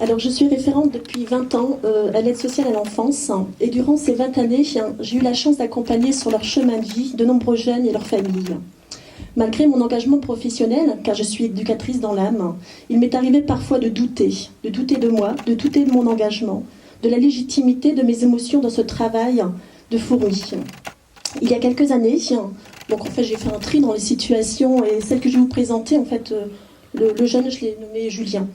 Alors, je suis référente depuis 20 ans à l'aide sociale à l'enfance. Et durant ces 20 années, j'ai eu la chance d'accompagner sur leur chemin de vie de nombreux jeunes et leurs familles. Malgré mon engagement professionnel, car je suis éducatrice dans l'âme, il m'est arrivé parfois de douter de moi, de douter de mon engagement, de la légitimité de mes émotions dans ce travail de fourmi. Il y a quelques années, donc en fait j'ai fait un tri dans les situations et celle que je vais vous présenter, en fait, le jeune, je l'ai nommé Julien.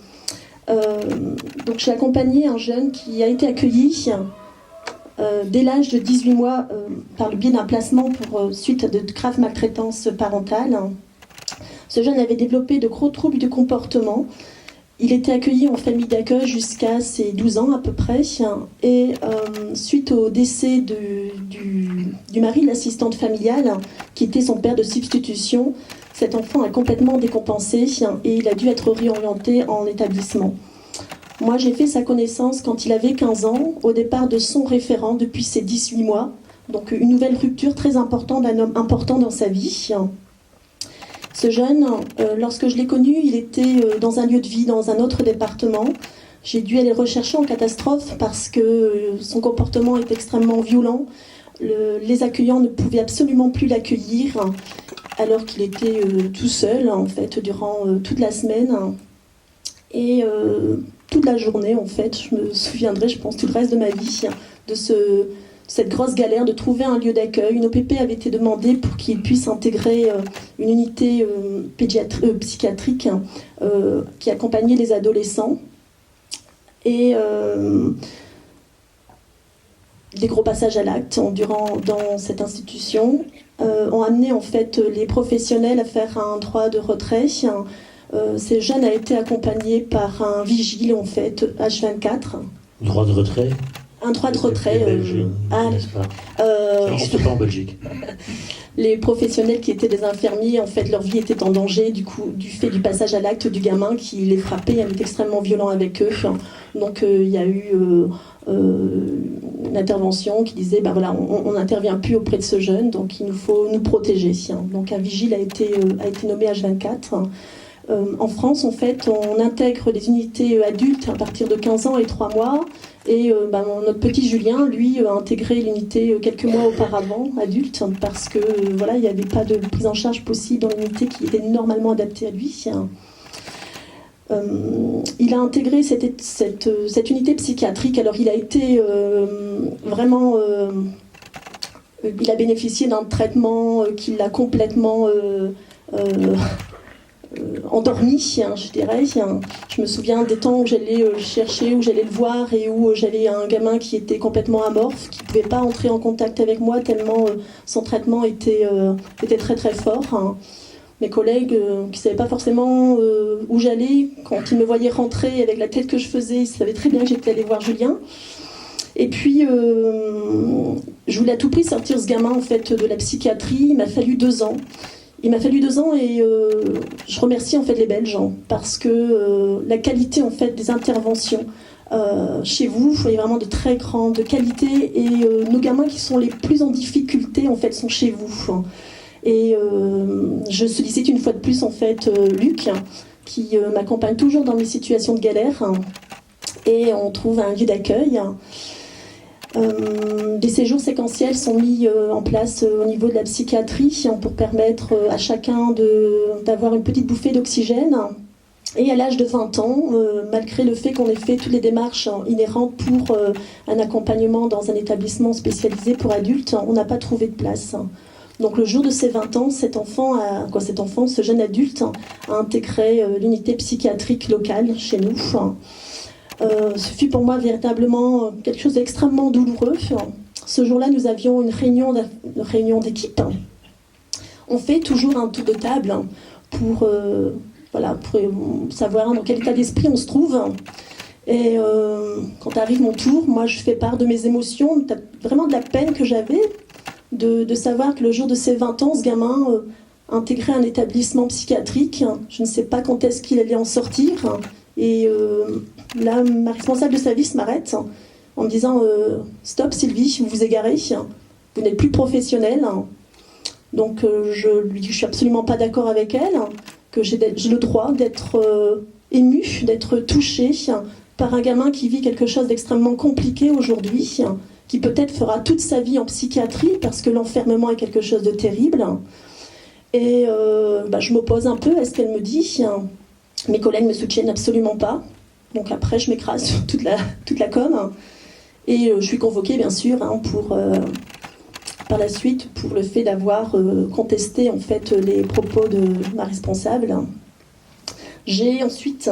Donc j'ai accompagné un jeune qui a été accueilli dès l'âge de 18 mois par le biais d'un placement suite à de graves maltraitances parentales. Ce jeune avait développé de gros troubles du comportement. Il était accueilli en famille d'accueil jusqu'à ses 12 ans à peu près. Et suite au décès du mari de l'assistante familiale, qui était son père de substitution, cet enfant a complètement décompensé et il a dû être réorienté en établissement. Moi, j'ai fait sa connaissance quand il avait 15 ans, au départ de son référent depuis ses 18 mois. Donc une nouvelle rupture très importante d'un homme important dans sa vie. Ce jeune, lorsque je l'ai connu, il était dans un lieu de vie, dans un autre département. J'ai dû aller le rechercher en catastrophe parce que son comportement est extrêmement violent. Les accueillants ne pouvaient absolument plus l'accueillir alors qu'il était tout seul, en fait, durant toute la semaine. Et toute la journée, en fait, je me souviendrai, je pense, tout le reste de ma vie, de cette grosse galère de trouver un lieu d'accueil. Une OPP avait été demandée pour qu'il puisse intégrer une unité psychiatrique qui accompagnait les adolescents. Et des gros passages à l'acte dans cette institution ont amené en fait les professionnels à faire un droit de retrait. Ces jeunes a été accompagnés par un vigile en fait, H24. Droit de retrait? Un droit de retrait. N'est-ce pas? Ça n'existe pas en Belgique. Les professionnels qui étaient des infirmiers, en fait, leur vie était en danger du fait du passage à l'acte du gamin qui les frappait. Il était extrêmement violent avec eux. Donc il y a eu une intervention qui disait voilà, on n'intervient plus auprès de ce jeune, donc il nous faut nous protéger. Donc un vigile a été nommé H24. En France, en fait, on intègre les unités adultes à partir de 15 ans et 3 mois. Et notre petit Julien, lui, a intégré l'unité quelques mois auparavant, adulte, parce que voilà, il n'y avait pas de prise en charge possible dans l'unité qui était normalement adaptée à lui. Il a intégré cette unité psychiatrique. Alors, il a été vraiment... il a bénéficié d'un traitement qui l'a complètement... endormi, je dirais. Je me souviens des temps où j'allais le chercher, où j'allais le voir et où j'avais un gamin qui était complètement amorphe, qui ne pouvait pas entrer en contact avec moi tellement son traitement était très très fort. Mes collègues qui ne savaient pas forcément où j'allais, quand ils me voyaient rentrer avec la tête que je faisais, ils savaient très bien que j'étais allée voir Julien. Et puis, je voulais à tout prix sortir ce gamin en fait, de la psychiatrie. Il m'a fallu 2 ans. Il m'a fallu 2 ans et je remercie en fait les Belges parce que la qualité en fait des interventions chez vous, il y a vraiment de très grande qualité et nos gamins qui sont les plus en difficulté en fait sont chez vous. Et je sollicite une fois de plus en fait Luc qui m'accompagne toujours dans mes situations de galère et on trouve un lieu d'accueil. Des séjours séquentiels sont mis en place au niveau de la psychiatrie pour permettre à chacun d'avoir une petite bouffée d'oxygène. Et à l'âge de 20 ans, malgré le fait qu'on ait fait toutes les démarches inhérentes pour un accompagnement dans un établissement spécialisé pour adultes, on n'a pas trouvé de place. Donc le jour de ses 20 ans, ce jeune adulte a intégré l'unité psychiatrique locale chez nous. Ce fut pour moi véritablement quelque chose d'extrêmement douloureux. Ce jour-là, nous avions une réunion d'équipe. On fait toujours un tour de table pour savoir dans quel état d'esprit on se trouve. Et quand arrive mon tour, moi je fais part de mes émotions, vraiment de la peine que j'avais de savoir que le jour de ses 20 ans, ce gamin intégrait un établissement psychiatrique. Je ne sais pas quand est-ce qu'il allait en sortir. Et là, ma responsable de service m'arrête en me disant stop Sylvie, vous vous égarez, vous n'êtes plus professionnelle. Donc je lui dis que je suis absolument pas d'accord avec elle, que j'ai le droit d'être émue, d'être touchée par un gamin qui vit quelque chose d'extrêmement compliqué aujourd'hui, qui peut-être fera toute sa vie en psychiatrie parce que l'enfermement est quelque chose de terrible. Et je m'oppose un peu à ce qu'elle me dit. Mes collègues ne me soutiennent absolument pas. Donc après, je m'écrase sur toute la com. Et je suis convoquée, bien sûr, par la suite, pour le fait d'avoir contesté en fait les propos de ma responsable. J'ai ensuite...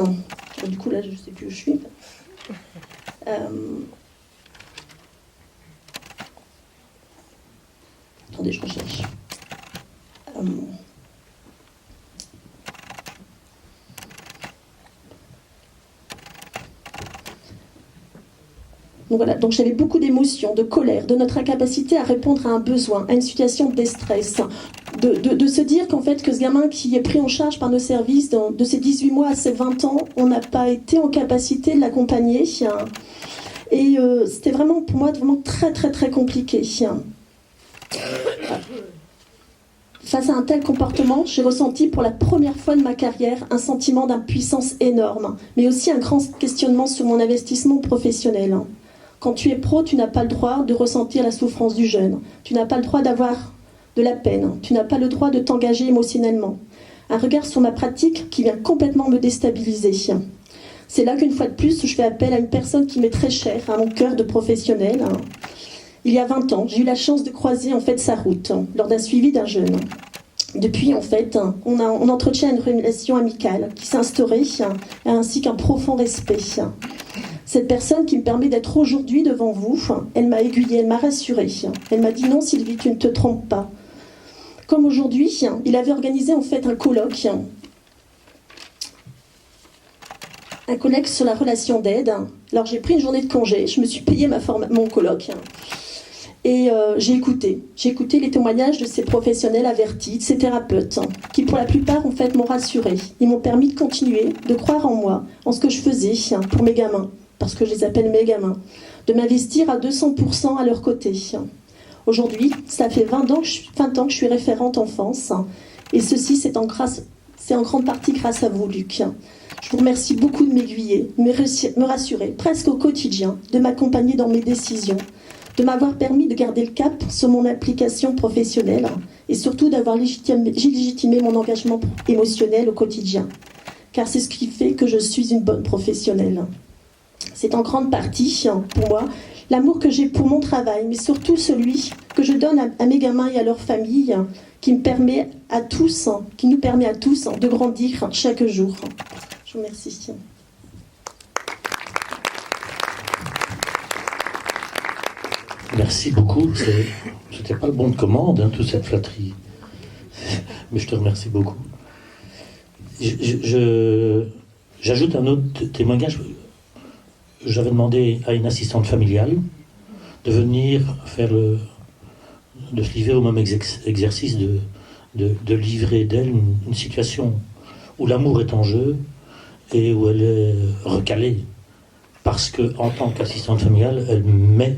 Du coup, là, je ne sais plus où je suis. Attendez, je recherche. Donc voilà, donc j'avais beaucoup d'émotions, de colère, de notre incapacité à répondre à un besoin, à une situation de déstress, de se dire qu'en fait que ce gamin qui est pris en charge par nos services de ses 18 mois à ses 20 ans, on n'a pas été en capacité de l'accompagner. Et c'était vraiment pour moi vraiment très très très compliqué. Face à un tel comportement, j'ai ressenti pour la première fois de ma carrière un sentiment d'impuissance énorme, mais aussi un grand questionnement sur mon investissement professionnel. Quand tu es pro, tu n'as pas le droit de ressentir la souffrance du jeune. Tu n'as pas le droit d'avoir de la peine. Tu n'as pas le droit de t'engager émotionnellement. Un regard sur ma pratique qui vient complètement me déstabiliser. C'est là qu'une fois de plus, je fais appel à une personne qui m'est très chère, à mon cœur de professionnel. Il y a 20 ans, j'ai eu la chance de croiser en fait sa route lors d'un suivi d'un jeune. Depuis, en fait, on entretient une relation amicale qui s'est instaurée, ainsi qu'un profond respect. Cette personne qui me permet d'être aujourd'hui devant vous, elle m'a aiguillée, elle m'a rassurée. Elle m'a dit « Non, Sylvie, tu ne te trompes pas ». Comme aujourd'hui, il avait organisé en fait un colloque sur la relation d'aide. Alors j'ai pris une journée de congé, je me suis payé mon colloque. Et j'ai écouté les témoignages de ces professionnels avertis, de ces thérapeutes, qui pour la plupart en fait m'ont rassurée. Ils m'ont permis de continuer, de croire en moi, en ce que je faisais pour mes gamins, parce que je les appelle mes gamins, de m'investir à 200% à leur côté. Aujourd'hui, ça fait 20 ans que je suis référente enfance, et ceci c'est en grande partie grâce à vous, Luc. Je vous remercie beaucoup de m'aiguiller, de me rassurer presque au quotidien, de m'accompagner dans mes décisions, de m'avoir permis de garder le cap sur mon application professionnelle et surtout d'avoir légitimé mon engagement émotionnel au quotidien. Car c'est ce qui fait que je suis une bonne professionnelle. C'est en grande partie, pour moi, l'amour que j'ai pour mon travail, mais surtout celui que je donne à mes gamins et à leurs familles, qui nous permet à tous de grandir chaque jour. Je vous remercie. Merci beaucoup. C'était pas le bon de commande, toute cette flatterie. Mais je te remercie beaucoup. J'ajoute un autre témoignage. J'avais demandé à une assistante familiale de venir de se livrer au même exercice de livrer d'elle une situation où l'amour est en jeu et où elle est recalée. Parce qu'en tant qu'assistante familiale, elle met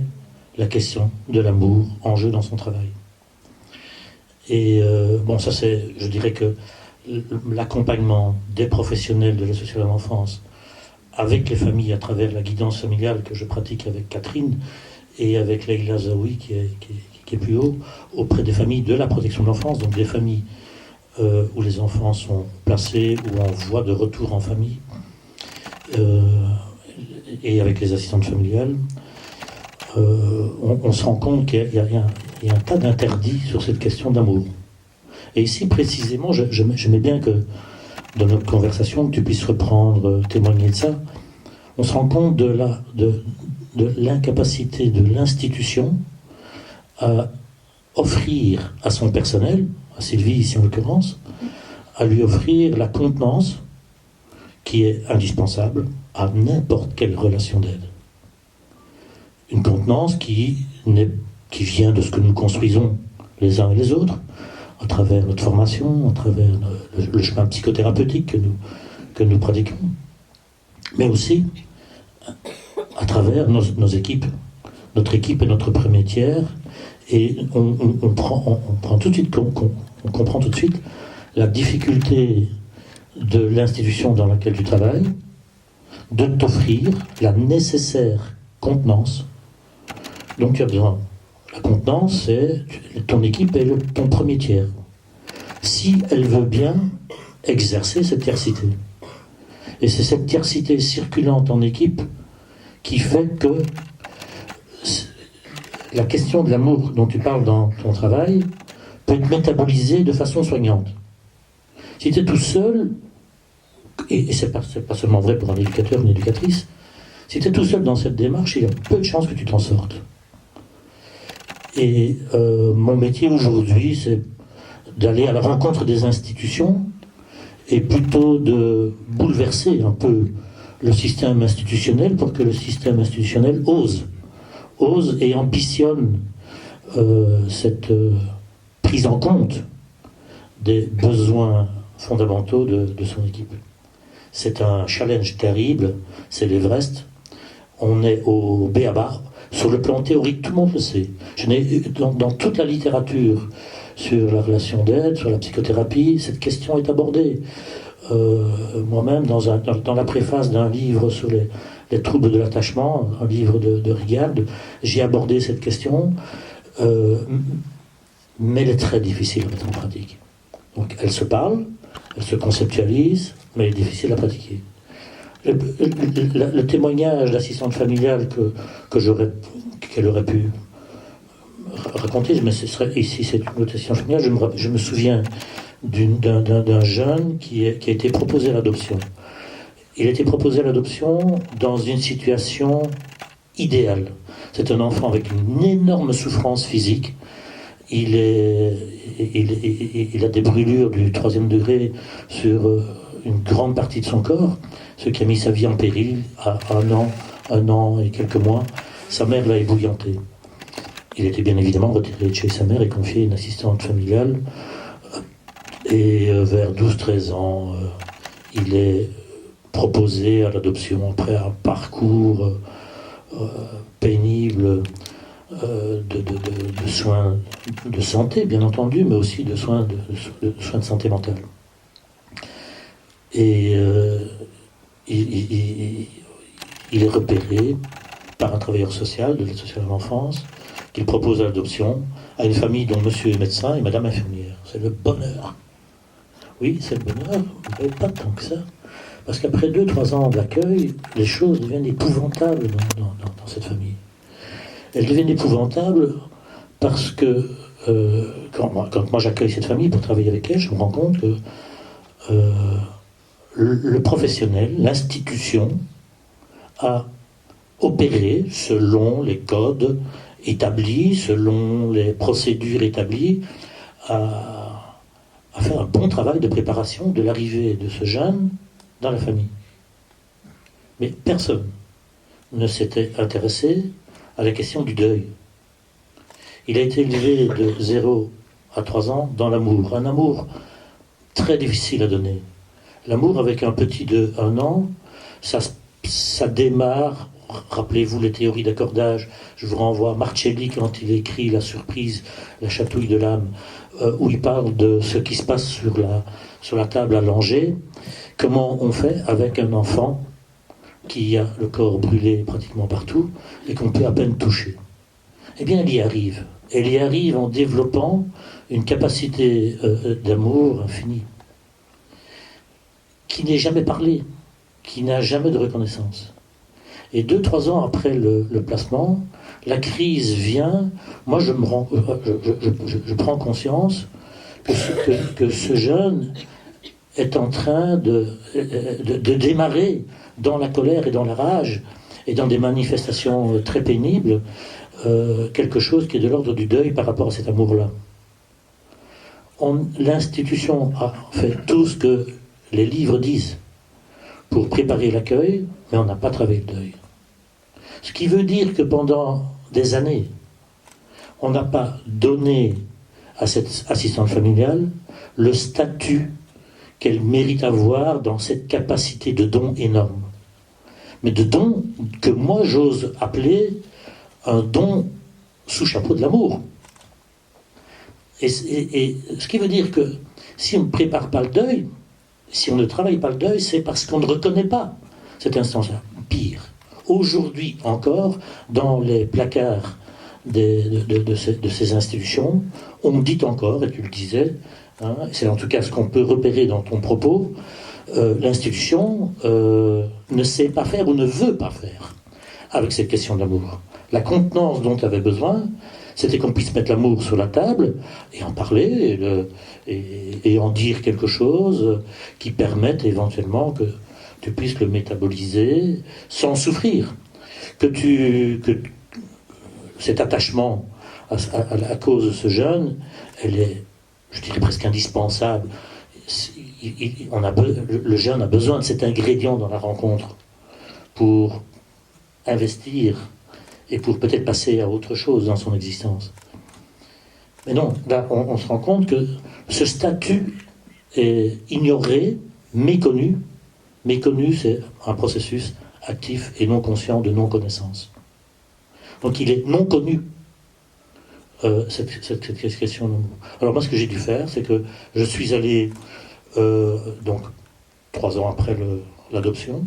la question de l'amour en jeu dans son travail. Et je dirais que l'accompagnement des professionnels de l'aide sociale à l'enfance avec les familles à travers la guidance familiale que je pratique avec Catherine et avec Leïla Zaoui qui est plus haut, auprès des familles de la protection de l'enfance, donc des familles où les enfants sont placés ou en voie de retour en famille, et avec les assistantes familiales, on se rend compte qu'il y a un tas d'interdits sur cette question d'amour. Et ici, précisément, j'aimais bien que dans notre conversation, que tu puisses reprendre, témoigner de ça. On se rend compte de l'incapacité de l'institution à offrir à son personnel, à Sylvie ici en l'occurrence, à lui offrir la contenance qui est indispensable à n'importe quelle relation d'aide. Une contenance qui vient de ce que nous construisons les uns et les autres, à travers notre formation, à travers le chemin psychothérapeutique que nous pratiquons, mais aussi à travers nos équipes. Notre équipe est notre premier tiers, et on comprend tout de suite la difficulté de l'institution dans laquelle tu travailles, de t'offrir la nécessaire contenance dont tu as besoin. La contenance, c'est ton équipe est ton premier tiers. Si elle veut bien exercer cette tiercité. Et c'est cette tiercité circulante en équipe qui fait que la question de l'amour dont tu parles dans ton travail peut être métabolisée de façon soignante. Si tu es tout seul, et c'est pas seulement vrai pour un éducateur ou une éducatrice, si tu es tout seul dans cette démarche, il y a peu de chances que tu t'en sortes. Et mon métier aujourd'hui, c'est d'aller à la rencontre des institutions et plutôt de bouleverser un peu le système institutionnel pour que le système institutionnel ose et ambitionne cette prise en compte des besoins fondamentaux de son équipe. C'est un challenge terrible, c'est l'Everest. On est au b.a.-ba. Sur le plan théorique, tout le monde le sait. Dans toute la littérature sur la relation d'aide, sur la psychothérapie, cette question est abordée. Moi-même, dans la préface d'un livre sur les troubles de l'attachement, un livre de Rigard, j'ai abordé cette question, mais elle est très difficile à mettre en pratique. Donc elle se parle, elle se conceptualise, mais elle est difficile à pratiquer. Le témoignage d'assistante familiale qu'elle aurait pu raconter, mais ici c'est une autre assistante familiale, je me souviens d'un jeune qui a été proposé à l'adoption. Il a été proposé à l'adoption dans une situation idéale. C'est un enfant avec une énorme souffrance physique. Il a des brûlures du 3e degré sur une grande partie de son corps, ce qui a mis sa vie en péril à un an et quelques mois. Sa mère l'a ébouillanté. Il était bien évidemment retiré de chez sa mère et confié à une assistante familiale. Et vers 12-13 ans, il est proposé à l'adoption après un parcours pénible de soins de santé, bien entendu, mais aussi de soins de santé mentale. Et il est repéré par un travailleur social de l'aide sociale à l'enfance qu'il propose à l'adoption à une famille dont monsieur est médecin et madame infirmière. C'est le bonheur. Oui, c'est le bonheur, mais pas tant que ça. Parce qu'après 2-3 ans d'accueil, les choses deviennent épouvantables dans cette famille. Elles deviennent épouvantables parce que quand moi j'accueille cette famille pour travailler avec elle, je me rends compte que le professionnel, l'institution, a opéré selon les codes établis, selon les procédures établies, à faire un bon travail de préparation de l'arrivée de ce jeune dans la famille. Mais personne ne s'était intéressé à la question du deuil. Il a été élevé de 0 à 3 ans dans l'amour. Un amour très difficile à donner. L'amour avec un petit de 1 an, ça démarre. Rappelez-vous les théories d'accordage. Je vous renvoie à Marcelli quand il écrit La surprise, la chatouille de l'âme, où il parle de ce qui se passe sur la table à langer. Comment on fait avec un enfant qui a le corps brûlé pratiquement partout et qu'on peut à peine toucher? Eh bien, elle y arrive. Elle y arrive en développant une capacité d'amour infinie, qui n'est jamais parlée, qui n'a jamais de reconnaissance. Et 2-3 ans après le placement, la crise vient. Moi, je prends conscience que ce jeune est en train de démarrer dans la colère et dans la rage et dans des manifestations très pénibles quelque chose qui est de l'ordre du deuil par rapport à cet amour-là. L'institution a fait tout ce que les livres disent pour préparer l'accueil, mais on n'a pas travaillé le deuil. Ce qui veut dire que pendant des années, on n'a pas donné à cette assistante familiale le statut qu'elle mérite avoir dans cette capacité de don énorme. Mais de don que moi j'ose appeler un don sous chapeau de l'amour. Et ce qui veut dire que si on ne prépare pas le deuil, si on ne travaille pas le deuil, c'est parce qu'on ne reconnaît pas cette instance-là. Pire. Aujourd'hui encore, dans les placards de ces institutions, on dit encore, et tu le disais, hein, c'est en tout cas ce qu'on peut repérer dans ton propos, l'institution ne sait pas faire ou ne veut pas faire avec cette question de l'amour. La contenance dont tu avais besoin, c'était qu'on puisse mettre l'amour sur la table et en parler et en dire quelque chose qui permette éventuellement que tu puisses le métaboliser sans souffrir. Que cet attachement à cause de ce jeune, elle est, je dirais, presque indispensable. Le jeune a besoin de cet ingrédient dans la rencontre pour investir et pour peut-être passer à autre chose dans son existence. Mais non, là, on se rend compte que ce statut est ignoré, méconnu. Méconnu, c'est un processus actif et non conscient de non-connaissance. Donc il est non connu, cette question d'amour. Alors moi, ce que j'ai dû faire, c'est que je suis allé, donc 3 ans après l'adoption,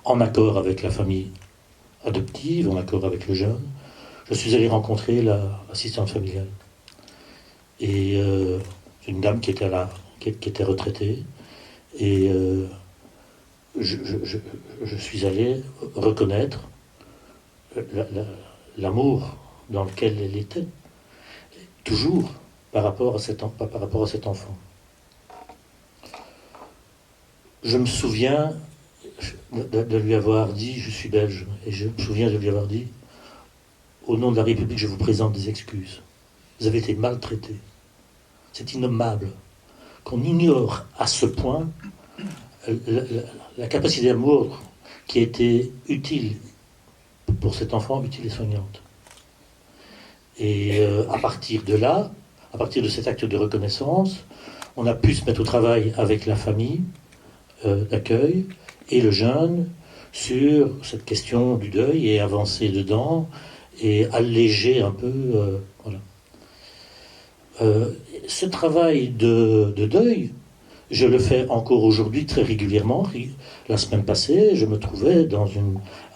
en accord avec la famille adoptive, en accord avec le jeune, je suis allé rencontrer l'assistante familiale. Et une dame qui était retraitée, et je suis allé reconnaître l'amour dans lequel elle était, toujours par rapport à cet enfant. Je me souviens de lui avoir dit, je suis belge, et je me souviens de lui avoir dit, au nom de la République, je vous présente des excuses. Vous avez été maltraité. C'est innommable qu'on ignore à ce point la capacité d'amour qui a été utile pour cet enfant, utile et soignante. Et à partir de là, à partir de cet acte de reconnaissance, on a pu se mettre au travail avec la famille d'accueil et le jeune sur cette question du deuil et avancer dedans et alléger un peu. Voilà. Ce travail de deuil, je le fais encore aujourd'hui très régulièrement. La semaine passée, je me trouvais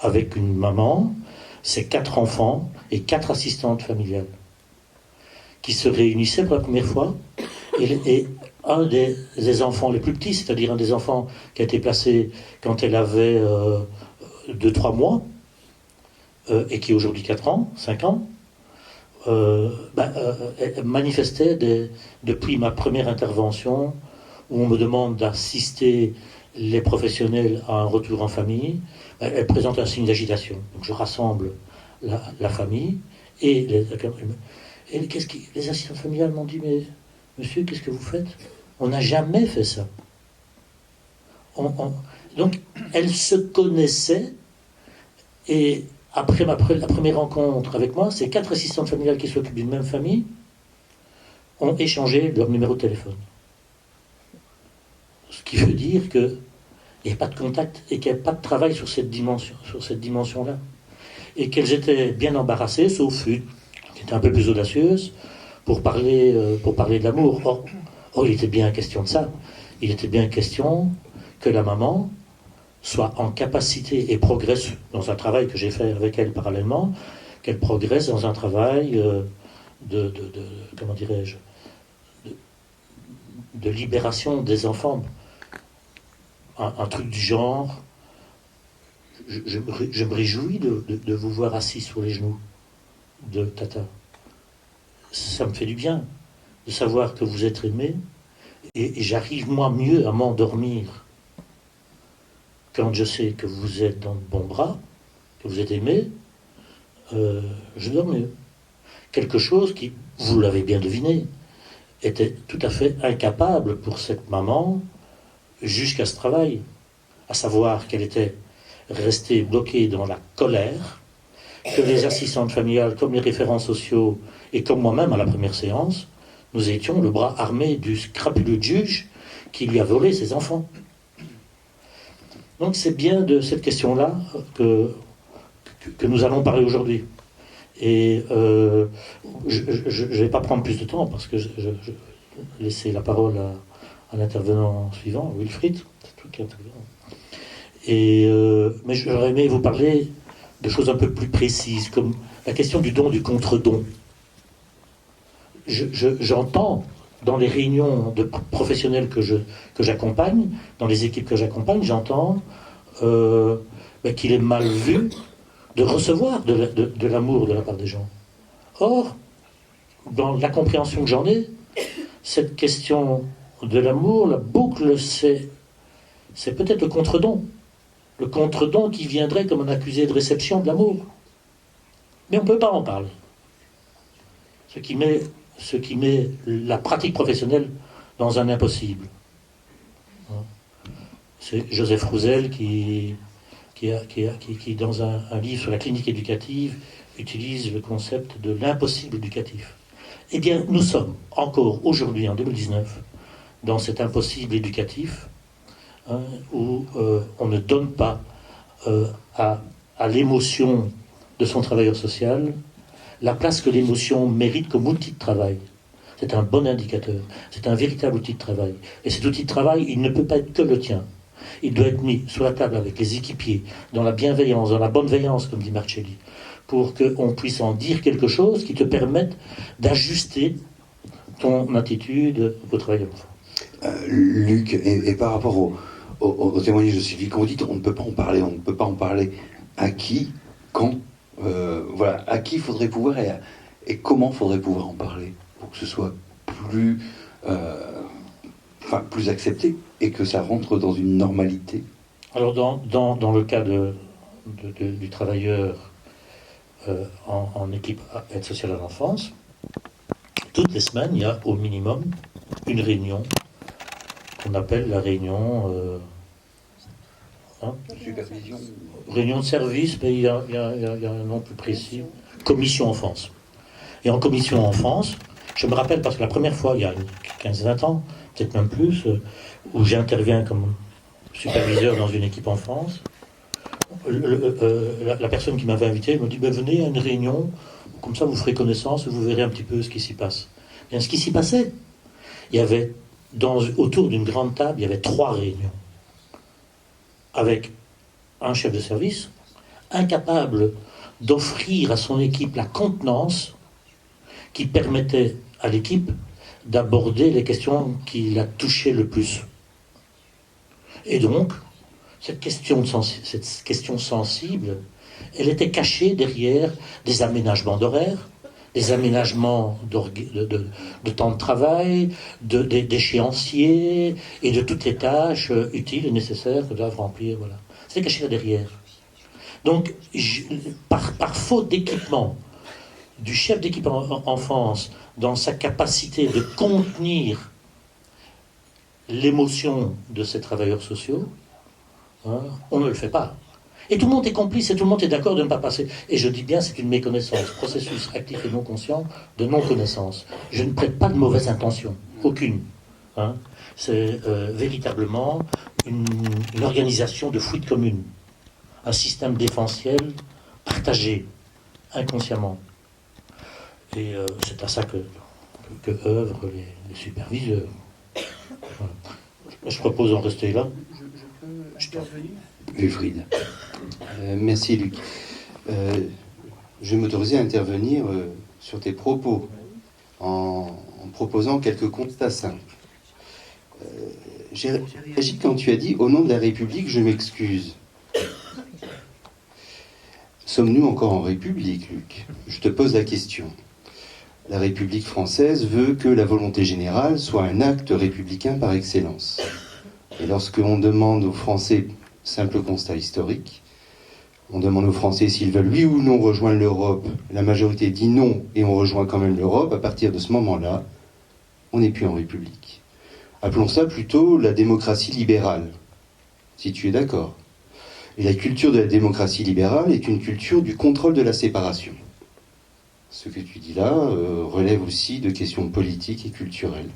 avec une maman, ses 4 enfants et 4 assistantes familiales qui se réunissaient pour la première fois. Et un des enfants les plus petits, c'est-à-dire un des enfants qui a été placé quand elle avait 2-3 mois, et qui est aujourd'hui 4 ans, 5 ans, manifestait depuis ma première intervention, où on me demande d'assister les professionnels à un retour en famille, elle présente un signe d'agitation. Donc je rassemble la famille et les assistants familiales m'ont dit, mais monsieur, qu'est-ce que vous faites? On n'a jamais fait ça. Donc elle se connaissait, et après la première rencontre avec moi, ces 4 assistantes familiales qui s'occupent d'une même famille ont échangé leur numéro de téléphone. Ce qui veut dire qu'il n'y a pas de contact et qu'il n'y a pas de travail sur cette dimension-là. Et qu'elles étaient bien embarrassées, sauf une qui était un peu plus audacieuse, pour parler de l'amour. Or, il était bien question de ça. Il était bien question que la maman soit en capacité et progresse dans un travail que j'ai fait avec elle parallèlement, qu'elle progresse dans un travail comment dirais-je, de libération des enfants. Un truc du genre, je me réjouis de vous voir assis sur les genoux de Tata. Ça me fait du bien de savoir que vous êtes aimé, et j'arrive moi mieux à m'endormir quand je sais que vous êtes dans de bons bras, que vous êtes aimé, je dors mieux. Quelque chose qui, vous l'avez bien deviné, était tout à fait incapable pour cette maman jusqu'à ce travail, à savoir qu'elle était restée bloquée dans la colère, que les assistantes familiales, comme les référents sociaux, et comme moi-même à la première séance, nous étions le bras armé du scrapuleux juge qui lui a volé ses enfants. Donc c'est bien de cette question-là que nous allons parler aujourd'hui. Et je ne vais pas prendre plus de temps, parce que je vais laisser la parole à l'intervenant suivant, Wilfried, c'est toi qui interviens. Mais j'aurais aimé vous parler de choses un peu plus précises, comme la question du don, du contre-don. J'entends dans les réunions de professionnels que j'accompagne, dans les équipes que j'accompagne, j'entends qu'il est mal vu de recevoir de l'amour de la part des gens. Or, dans la compréhension que j'en ai, cette question de l'amour, la boucle, c'est peut-être le contre-don. Le contre-don qui viendrait comme un accusé de réception de l'amour. Mais on ne peut pas en parler. Ce qui met la pratique professionnelle dans un impossible. C'est Joseph Roussel qui dans un livre sur la clinique éducative, utilise le concept de l'impossible éducatif. Eh bien, nous sommes encore aujourd'hui, en 2019, dans cet impossible éducatif, où on ne donne pas à l'émotion de son travailleur social la place que l'émotion mérite comme outil de travail. C'est un bon indicateur, c'est un véritable outil de travail. Et cet outil de travail, il ne peut pas être que le tien. Il doit être mis sur la table avec les équipiers, dans la bienveillance, dans la bonne veillance, comme dit Marcelli, pour qu'on puisse en dire quelque chose qui te permette d'ajuster ton attitude au travail de l'enfant. Luc, et par rapport au témoignage de Sylvie Condit, on ne peut pas en parler. On ne peut pas en parler à qui, quand, voilà, à qui il faudrait pouvoir et comment il faudrait pouvoir en parler pour que ce soit plus, plus accepté et que ça rentre dans une normalité. Alors dans le cas du travailleur en équipe aide sociale à l'enfance, toutes les semaines, il y a au minimum une réunion qu'on appelle la réunion... Supervision. Réunion de service, mais il y a un nom plus précis, commission enfance. Et en commission enfance, je me rappelle, parce que la première fois, il y a 15-20 ans, peut-être même plus, où j'interviens comme superviseur dans une équipe enfance, la personne qui m'avait invité me dit venez à une réunion, comme ça vous ferez connaissance, vous verrez un petit peu ce qui s'y passe. Bien, ce qui s'y passait, il y avait autour d'une grande table, il y avait 3 réunions, avec un chef de service incapable d'offrir à son équipe la contenance qui permettait à l'équipe d'aborder les questions qui la touchaient le plus. Et donc, cette question sensible, elle était cachée derrière des aménagements d'horaire, des aménagements de temps de travail, d'échéanciers et de toutes les tâches utiles et nécessaires que doivent remplir. Voilà. C'est caché là derrière. Donc, par faute d'équipement du chef d'équipe enfance dans sa capacité de contenir l'émotion de ces travailleurs sociaux, on ne le fait pas. Et tout le monde est complice et tout le monde est d'accord de ne pas passer. Et je dis bien, c'est une méconnaissance, processus actif et non conscient de non-connaissance. Je ne prête pas de mauvaise intention, aucune. C'est véritablement une organisation de fuite commune, un système défensiel partagé, inconsciemment. Et c'est à ça que œuvrent les superviseurs. Voilà. Je propose d'en rester là. Je peux intervenir ? Wilfried. Merci Luc. Je vais m'autoriser à intervenir sur tes propos en proposant quelques constats simples. J'ai réagi quand tu as dit « Au nom de la République, je m'excuse ». Sommes-nous encore en République, Luc ? Je te pose la question. La République française veut que la volonté générale soit un acte républicain par excellence. Et lorsqu'on demande aux Français, simple constat historique, on demande aux Français s'ils veulent oui ou non rejoindre l'Europe, la majorité dit non et on rejoint quand même l'Europe, à partir de ce moment-là, on n'est plus en République. Appelons ça plutôt la démocratie libérale, si tu es d'accord. Et la culture de la démocratie libérale est une culture du contrôle de la séparation. Ce que tu dis là relève aussi de questions politiques et culturelles.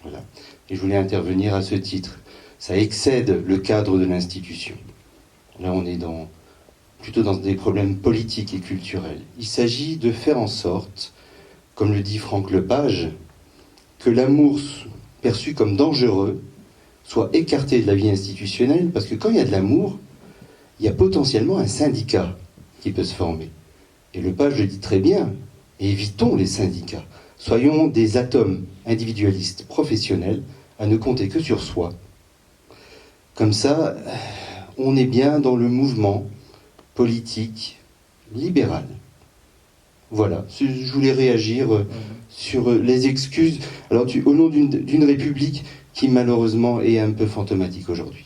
Voilà. Et je voulais intervenir à ce titre. Ça excède le cadre de l'institution. Là, on est plutôt dans des problèmes politiques et culturels. Il s'agit de faire en sorte, comme le dit Franck Lepage, que l'amour perçu comme dangereux soient écartés de la vie institutionnelle, parce que quand il y a de l'amour, il y a potentiellement un syndicat qui peut se former. Et Lepage le dit très bien, évitons les syndicats. Soyons des atomes individualistes professionnels à ne compter que sur soi. Comme ça, on est bien dans le mouvement politique libéral. Voilà, je voulais réagir sur les excuses, alors au nom d'une République qui malheureusement est un peu fantomatique aujourd'hui.